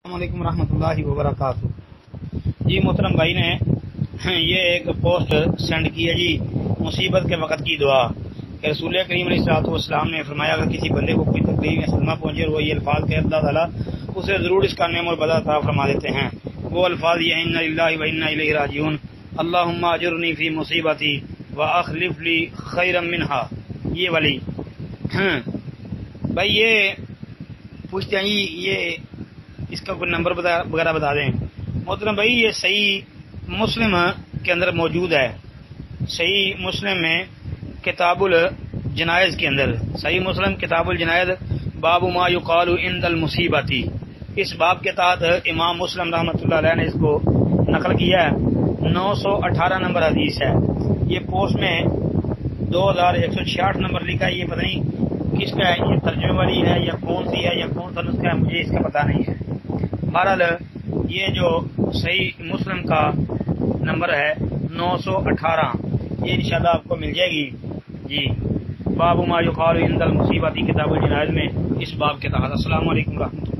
السلام علیکم ورحمۃ اللہ وبرکاتہ۔ جی محترم بھائی نے یہ ایک پوسٹ سینڈ کی ہے جی، مصیبت کے وقت کی دعا کہ رسول کریم علیہ الصلوۃ والسلام نے فرمایا اگر کسی بندے کو کوئی تکلیف یا صدمہ پہنچے اور وہ یہ الفاظ کہ اللہ تعالیٰ اسے ضرور اس کا نعم اور بدلہ عطا فرما دیتے ہیں۔ وہ الفاظ یہ ہیں انا للہ و انا الیہ راجعون، اللہم اجرنی فی مصیبتی واخلف لی خیرا منہا۔ یہ والی بھائی یہ پوچھتے ہیں جی یہ اس کا کوئی نمبر وغیرہ بتا دیں۔ محترم بھائی یہ صحیح مسلم کے اندر موجود ہے، صحیح مسلم میں کتاب الجنائز کے اندر، صحیح مسلم کتاب الجنائز باب ما یقال عند المصیبت، اس باب کے تحت امام مسلم رحمۃ اللہ علیہ نے اس کو نقل کیا ہے۔ 918 نمبر حدیث ہے۔ یہ پوسٹ میں 2166 نمبر لکھا ہے، یہ پتہ نہیں کس کا ہے، یہ ترجمے والی ہے یا کون سی ہے یا کون سا نسخہ ہے، مجھے اس کا پتہ نہیں ہے۔ بہرحال یہ جو صحیح مسلم کا نمبر ہے 918، یہ انشاءاللہ آپ کو مل جائے گی جی، باب ما یقال عند المصیبت کتاب الجنائز میں، اس باب کے تحت۔ السلام علیکم ورحمۃ اللہ۔